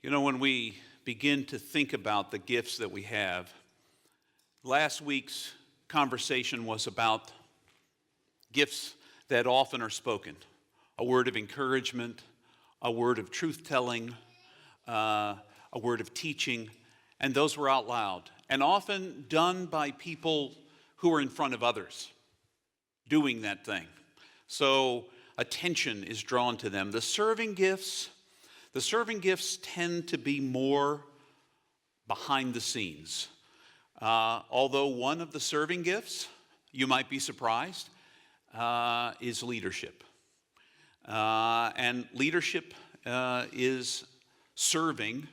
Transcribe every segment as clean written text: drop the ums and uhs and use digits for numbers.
When we begin to think about the gifts that we have, last week's conversation was about gifts that often are spoken. A word of encouragement, a word of truth-telling, a word of teaching, and those were out loud, and often done by people who are in front of others doing that thing. So attention is drawn to them. The serving gifts tend to be more behind the scenes. Although one of the serving gifts, you might be surprised, is leadership. And leadership is serving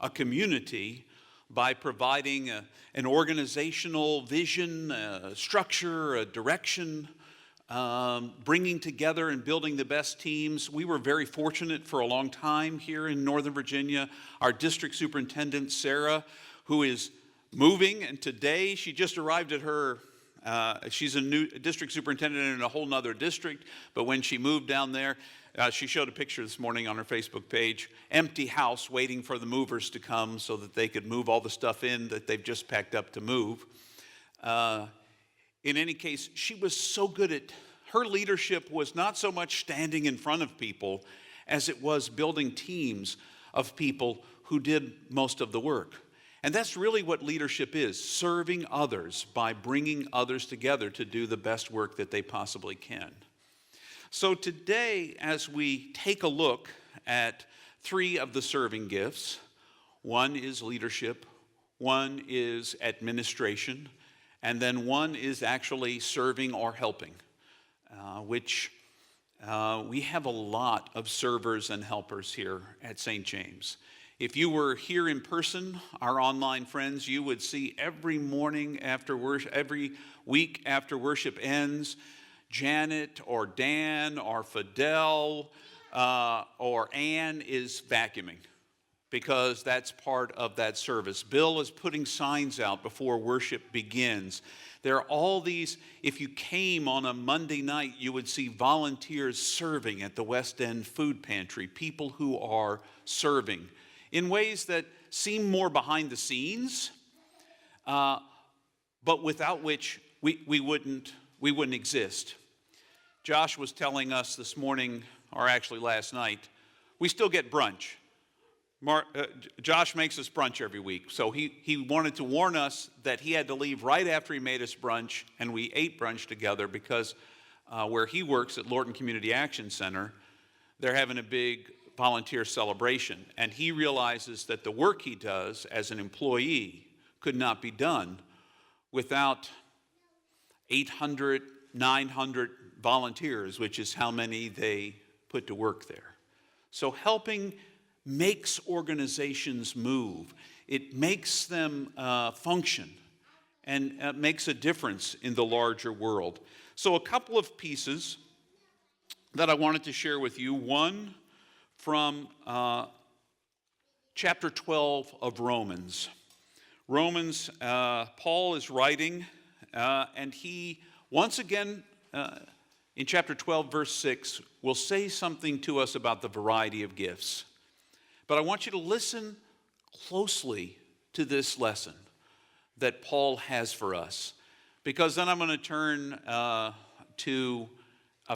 a community by providing an organizational vision, a structure, a direction, bringing together and building the best teams. We were very fortunate for a long time here in Northern Virginia. Our district superintendent, Sarah, who is moving, and today she just arrived at her, she's a new district superintendent in a whole nother district, but when she moved down there, she showed a picture this morning on her Facebook page, empty house waiting for the movers to come so that they could move all the stuff in that they've just packed up to move. In any case, she was so good at, her leadership was not so much standing in front of people as it was building teams of people who did most of the work. And that's really what leadership is, serving others by bringing others together to do the best work that they possibly can. So today, as we take a look at three of the serving gifts, one is leadership, one is administration, and then one is actually serving or helping, which we have a lot of servers and helpers here at St. James. If you were here in person, our online friends, you would see every morning after worship, every week after worship ends, Janet or Dan or Fidel or Ann is vacuuming, because that's part of that service. Bill is putting signs out before worship begins. There are all these, if you came on a Monday night, you would see volunteers serving at the West End Food Pantry, people who are serving in ways that seem more behind the scenes, but without which we wouldn't exist. Josh was telling us this morning, or actually last night, we still get brunch. Josh makes us brunch every week, so he wanted to warn us that he had to leave right after he made us brunch, and we ate brunch together because where he works at Lorton Community Action Center, they're having a big volunteer celebration, and he realizes that the work he does as an employee could not be done without 800, 900 volunteers, which is how many they put to work there. So helping makes organizations move. It makes them function and makes a difference in the larger world. So a couple of pieces that I wanted to share with you. One from chapter 12 of Romans. Romans, Paul is writing, and he once again, in chapter 12, verse 6, will say something to us about the variety of gifts. But I want you to listen closely to this lesson that Paul has for us, because then I'm going to turn to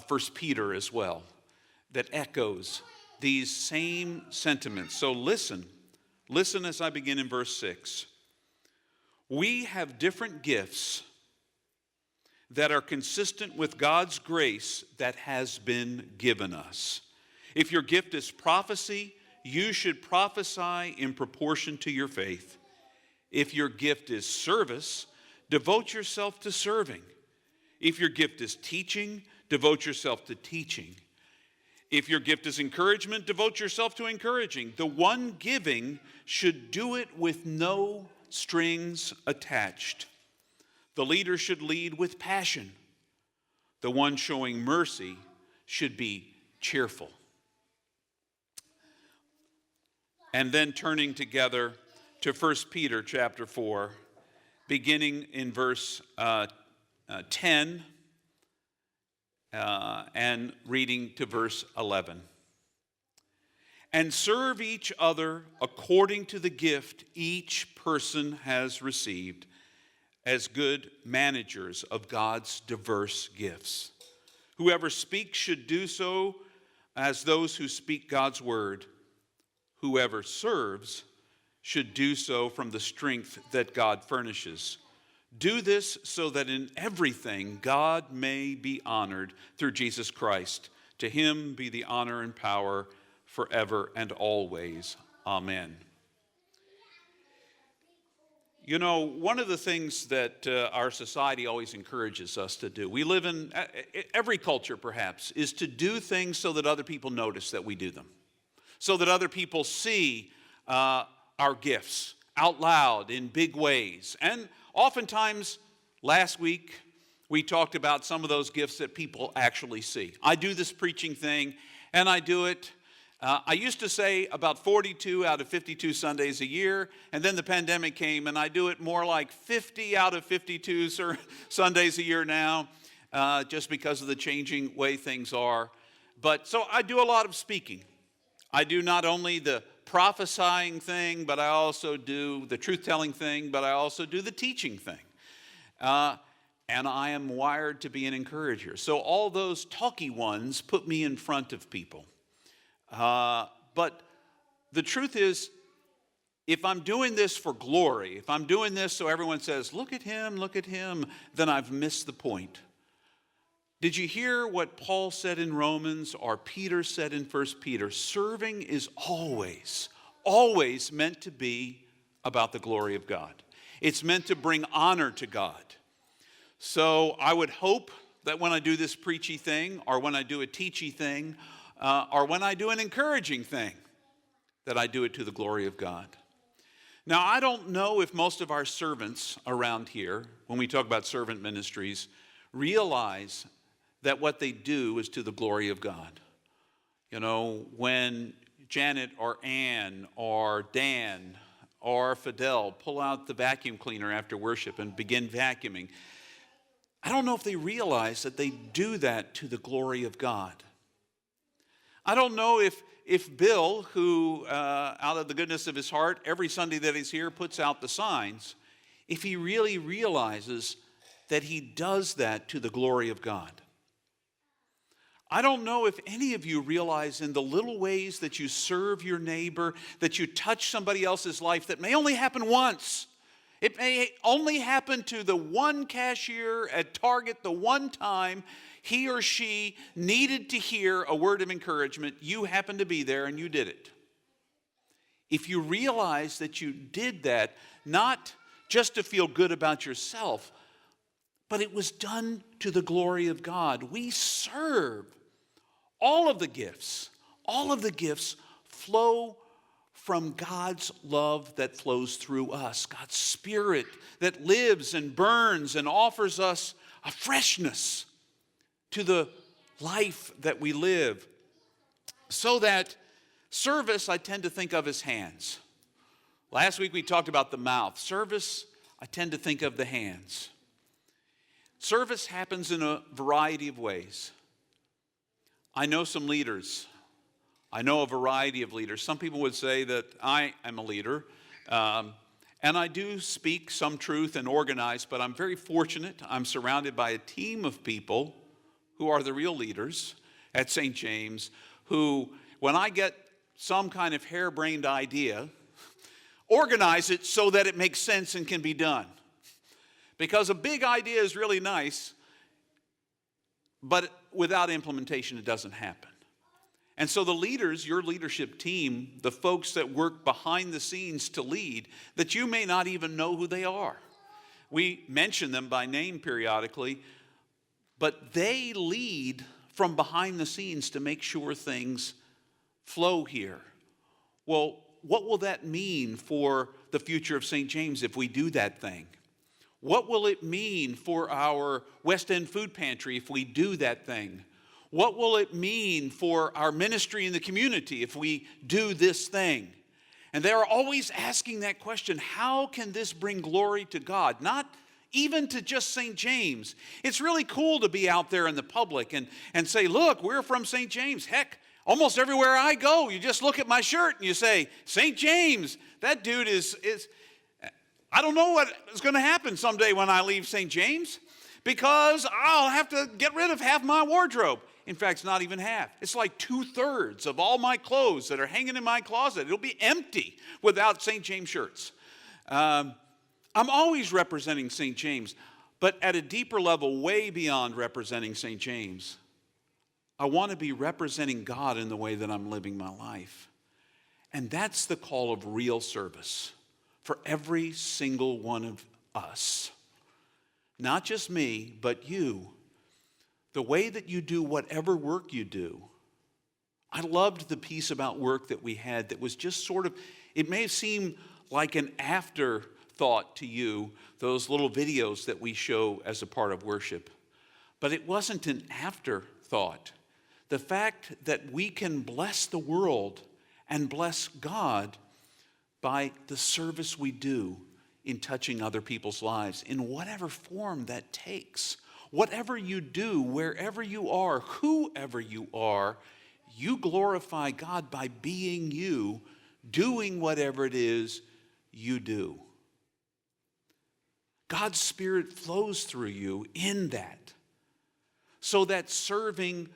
1 Peter as well, that echoes these same sentiments. So listen as I begin in verse 6. We have different gifts that are consistent with God's grace that has been given us. If your gift is prophecy, you should prophesy in proportion to your faith. If your gift is service, devote yourself to serving. If your gift is teaching, devote yourself to teaching. If your gift is encouragement, devote yourself to encouraging. The one giving should do it with no strings attached. The leader should lead with passion. The one showing mercy should be cheerful. And then turning together to 1 Peter chapter 4, beginning in verse 10 and reading to verse 11. and serve each other according to the gift each person has received as good managers of God's diverse gifts. Whoever speaks should do so as those who speak God's word. Whoever serves should do so from the strength that God furnishes. Do this so that in everything God may be honored through Jesus Christ. To him be the honor and power forever and always. Amen. You know, one of the things that our society always encourages us to do, we live in every culture perhaps, is to do things so that other people notice that we do them, so that other people see our gifts out loud in big ways. And oftentimes, last week, we talked about some of those gifts that people actually see. I do this preaching thing, and I do it. I used to say about 42 out of 52 Sundays a year, and then the pandemic came, and I do it more like 50 out of 52 Sundays a year now, just because of the changing way things are. But so I do a lot of speaking. I do not only the prophesying thing, but I also do the truth-telling thing, but I also do the teaching thing. And I am wired to be an encourager. So all those talky ones put me in front of people. But the truth is, if I'm doing this for glory, if I'm doing this so everyone says, look at him, then I've missed the point. Did you hear what Paul said in Romans or Peter said in 1 Peter? Serving is always meant to be about the glory of God. It's meant to bring honor to God. So I would hope that when I do this preachy thing, or when I do a teachy thing, or when I do an encouraging thing, that I do it to the glory of God. Now, I don't know if most of our servants around here, when we talk about servant ministries, realize that what they do is to the glory of God. You know, when Janet or Ann or Dan or Fidel pull out the vacuum cleaner after worship and begin vacuuming, I don't know if they realize that they do that to the glory of God. I don't know if Bill, who out of the goodness of his heart, every Sunday that he's here puts out the signs, if he really realizes that he does that to the glory of God. I don't know if any of you realize in the little ways that you serve your neighbor, that you touch somebody else's life, that may only happen once. It may only happen to the one cashier at Target the one time he or she needed to hear a word of encouragement. You happened to be there and you did it. If you realize that you did that, not just to feel good about yourself, but it was done to the glory of God. We serve. All of the gifts flow from God's love that flows through us, God's Spirit that lives and burns and offers us a freshness to the life that we live. So that service I tend to think of as hands. Last week we talked about the mouth. Service I tend to think of the hands. Service happens in a variety of ways. I know some leaders. I know a variety of leaders. Some people would say that I am a leader, and I do speak some truth and organize, but I'm very fortunate. I'm surrounded by a team of people who are the real leaders at St. James, who, when I get some kind of harebrained idea, organize it so that it makes sense and can be done. Because a big idea is really nice, but without implementation, it doesn't happen. And so the leaders, your leadership team, the folks that work behind the scenes to lead, that you may not even know who they are. We mention them by name periodically, but they lead from behind the scenes to make sure things flow here. Well, what will that mean for the future of St. James if we do that thing? What will it mean for our West End food pantry if we do that thing? What will it mean for our ministry in the community if we do this thing? And they're always asking that question, how can this bring glory to God? Not even to just St. James. It's really cool to be out there in the public and say, look, we're from St. James. Heck, Almost everywhere I go, you just look at my shirt and you say, St. James. That dude is I don't know what is going to happen someday when I leave St. James, because I'll have to get rid of half my wardrobe. In fact, it's not even half. It's like 2/3 of all my clothes that are hanging in my closet. It'll be empty without St. James shirts. I'm always representing St. James, but at a deeper level, way beyond representing St. James, I want to be representing God in the way that I'm living my life. And that's the call of real service for every single one of us. Not just me, but you. The way that you do whatever work you do. I loved the piece about work that we had that was just sort of, it may seem like an afterthought to you, those little videos that we show as a part of worship. But it wasn't an afterthought. The fact that we can bless the world and bless God by the service we do in touching other people's lives, in whatever form that takes. Whatever you do, wherever you are, whoever you are, you glorify God by being you, doing whatever it is you do. God's Spirit flows through you in that. So that serving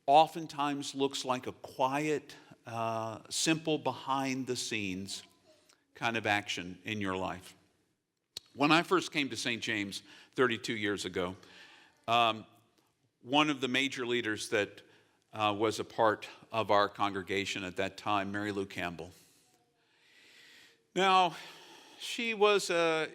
oftentimes looks like a quiet, simple, behind the scenes kind of action in your life. When I first came to St. James 32 years ago, one of the major leaders that was a part of our congregation at that time, Mary Lou Campbell. Now, she was a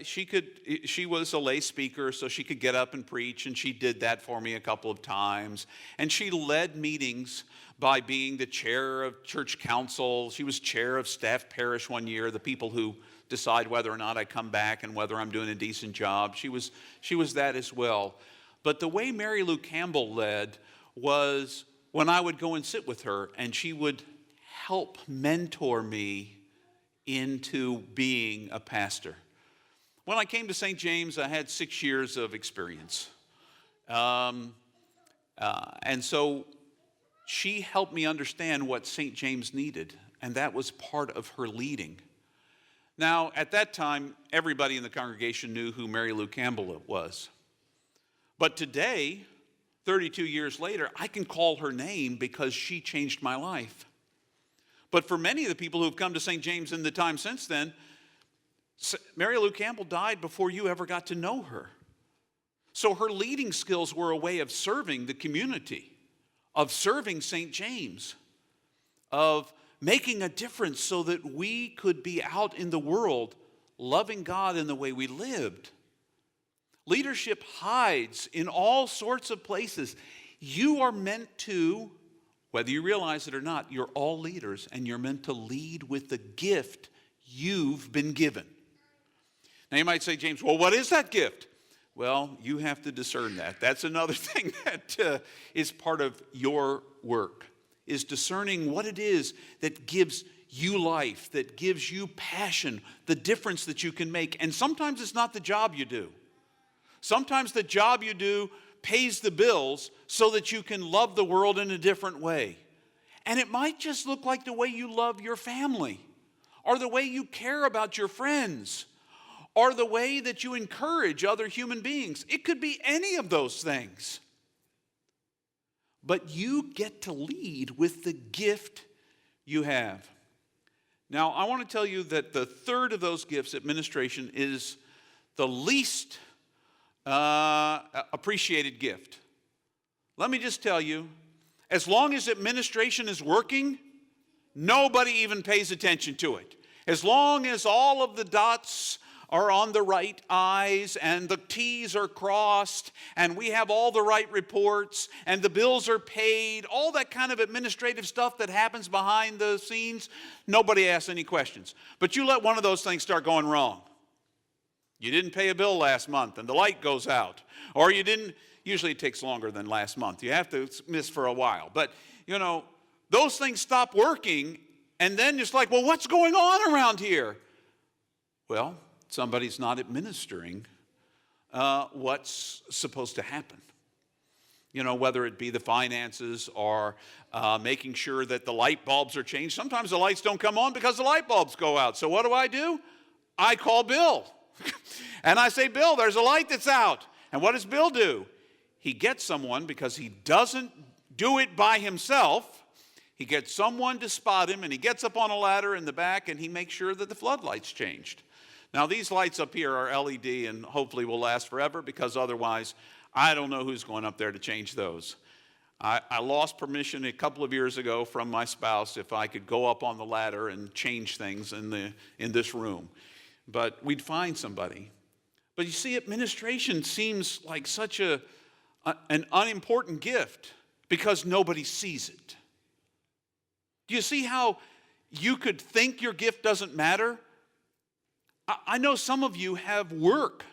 lay speaker, so she could get up and preach, and she did that for me a couple of times. And she led meetings by being the chair of church council. She was chair of staff parish one year, the people who decide whether or not I come back and whether I'm doing a decent job. She was that as well. But the way Mary Lou Campbell led was when I would go and sit with her, and she would help mentor me into being a pastor. When I came to St. James, I had 6 years of experience. And so she helped me understand what St. James needed, and that was part of her leading. Now, at that time, everybody in the congregation knew who Mary Lou Campbell was. But today, 32 years later, I can call her name because she changed my life. But for many of the people who have come to St. James in the time since then, Mary Lou Campbell died before you ever got to know her. So her leading skills were a way of serving the community, of serving St. James, of making a difference so that we could be out in the world loving God in the way we lived. Leadership hides in all sorts of places. You are meant to, whether you realize it or not, you're all leaders, and you're meant to lead with the gift you've been given. Now you might say, James, well, what is that gift? Well, you have to discern that. That's another thing that is part of your work, is discerning what it is that gives you life, that gives you passion, the difference that you can make. And sometimes it's not the job you do. Sometimes the job you do pays the bills so that you can love the world in a different way. And it might just look like the way you love your family, or the way you care about your friends, or the way that you encourage other human beings. It could be any of those things. But you get to lead with the gift you have. Now, I want to tell you that the third of those gifts, administration, is the least appreciated gift. Let me just tell you, as long as administration is working, nobody even pays attention to it. As long as all of the dots are on the right I's and the T's are crossed and we have all the right reports and the bills are paid, all that kind of administrative stuff that happens behind the scenes, nobody asks any questions. But you let one of those things start going wrong. You didn't pay a bill last month and the light goes out. Or you didn't, usually it takes longer than last month. You have to miss for a while. But, you know, those things stop working and then it's like, well, what's going on around here? Well, somebody's not administering what's supposed to happen. whether it be the finances or making sure that the light bulbs are changed. Sometimes the lights don't come on because the light bulbs go out. So what do? I call Bill. And I say, Bill, there's a light that's out. And what does Bill do? He gets someone, because he doesn't do it by himself. He gets someone to spot him, and he gets up on a ladder in the back, and he makes sure that the floodlights changed. Now, these lights up here are LED and hopefully will last forever, because otherwise, I don't know who's going up there to change those. I lost permission a couple of years ago from my spouse if I could go up on the ladder and change things in this room. But we'd find somebody. But you see, administration seems like such an unimportant gift because nobody sees it. Do you see how you could think your gift doesn't matter? I know some of you have work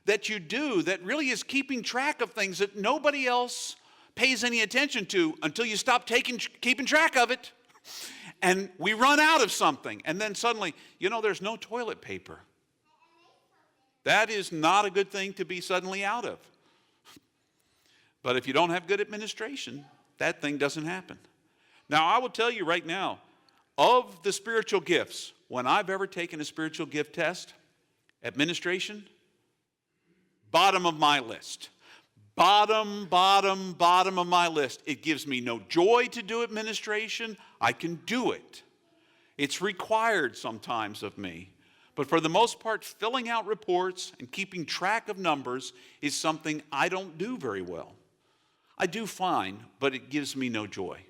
that you do that really is keeping track of things that nobody else pays any attention to until you stop keeping track of it. And we run out of something. And then suddenly, there's no toilet paper. That is not a good thing to be suddenly out of. But if you don't have good administration, that thing doesn't happen. Now, I will tell you right now, of the spiritual gifts, when I've ever taken a spiritual gift test, administration, bottom of my list. Bottom of my list. It gives me no joy to do administration. I can do it. It's required sometimes of me. But for the most part, filling out reports and keeping track of numbers is something I don't do very well. I do fine, but it gives me no joy.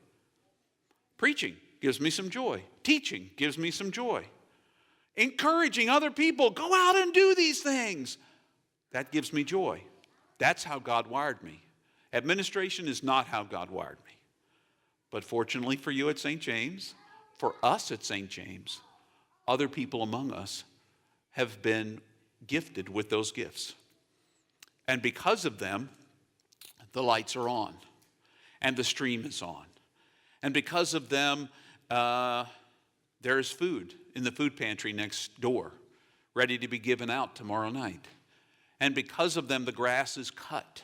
Preaching gives me some joy. Teaching gives me some joy. Encouraging other people, go out and do these things. That gives me joy. That's how God wired me. Administration is not how God wired me. But fortunately for you at St. James, for us at St. James, other people among us have been gifted with those gifts. And because of them, the lights are on and the stream is on. And because of them, there's food in the food pantry next door, ready to be given out tomorrow night. And because of them, the grass is cut.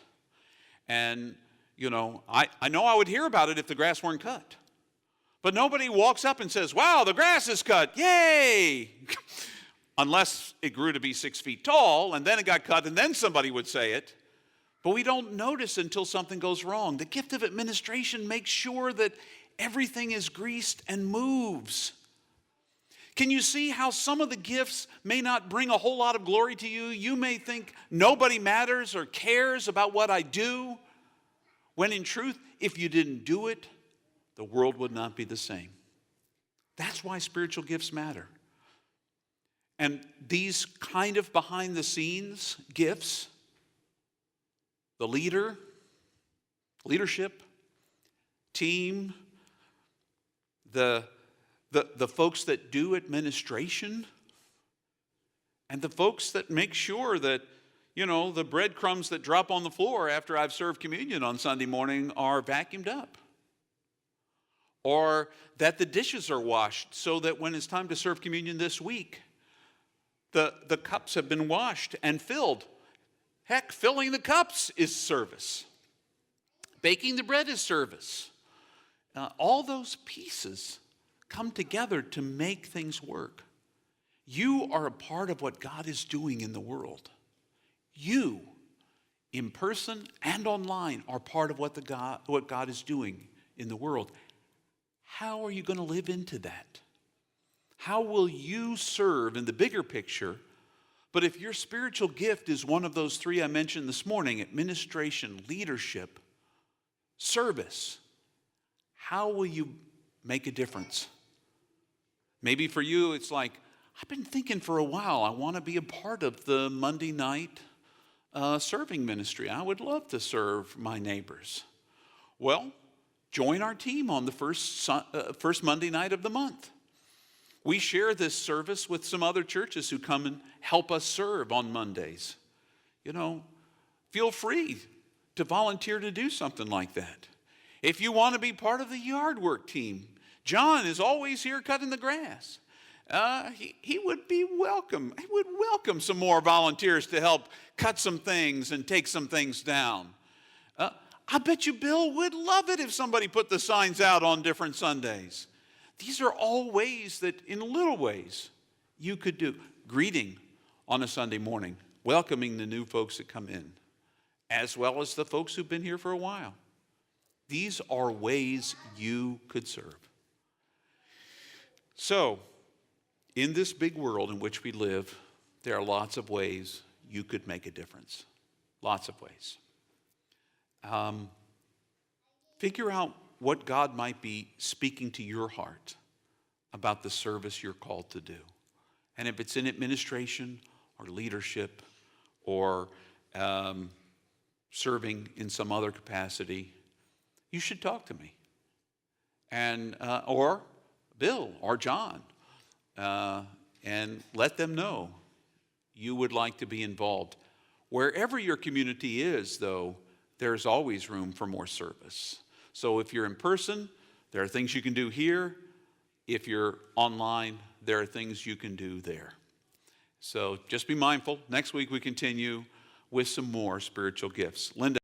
And, I know I would hear about it if the grass weren't cut. But nobody walks up and says, wow, the grass is cut, yay! Unless it grew to be 6 feet tall, and then it got cut, and then somebody would say it. But we don't notice until something goes wrong. The gift of administration makes sure that everything is greased and moves. Can you see how some of the gifts may not bring a whole lot of glory to you? You may think nobody matters or cares about what I do, when in truth, if you didn't do it, the world would not be the same. That's why spiritual gifts matter. And these kind of behind the scenes gifts, the leadership, team, the folks that do administration, and the folks that make sure that, the breadcrumbs that drop on the floor after I've served communion on Sunday morning are vacuumed up. Or that the dishes are washed so that when it's time to serve communion this week, the cups have been washed and filled. Heck, filling the cups is service. Baking the bread is service. All those pieces come together to make things work. You are a part of what God is doing in the world. You, in person and online, are part of what God is doing in the world. How are you going to live into that? How will you serve in the bigger picture? But if your spiritual gift is one of those three I mentioned this morning, administration, leadership, service, how will you make a difference? Maybe for you, it's like, I've been thinking for a while, I want to be a part of the Monday night serving ministry. I would love to serve my neighbors. Well, join our team on the first Monday night of the month. We share this service with some other churches who come and help us serve on Mondays. Feel free to volunteer to do something like that. If you want to be part of the yard work team, John is always here cutting the grass. He would be welcome. He would welcome some more volunteers to help cut some things and take some things down. I bet you Bill would love it if somebody put the signs out on different Sundays. These are all ways that, in little ways, you could do. Greeting on a Sunday morning, welcoming the new folks that come in, as well as the folks who've been here for a while. These are ways you could serve. So, in this big world in which we live, there are lots of ways you could make a difference. Lots of ways. Figure out what God might be speaking to your heart about the service you're called to do. And if it's in administration or leadership or serving in some other capacity, you should talk to me. And or Bill or John, and let them know you would like to be involved. Wherever your community is, though, there's always room for more service. So if you're in person, there are things you can do here. If you're online, there are things you can do there. So just be mindful. Next week we continue with some more spiritual gifts. Linda.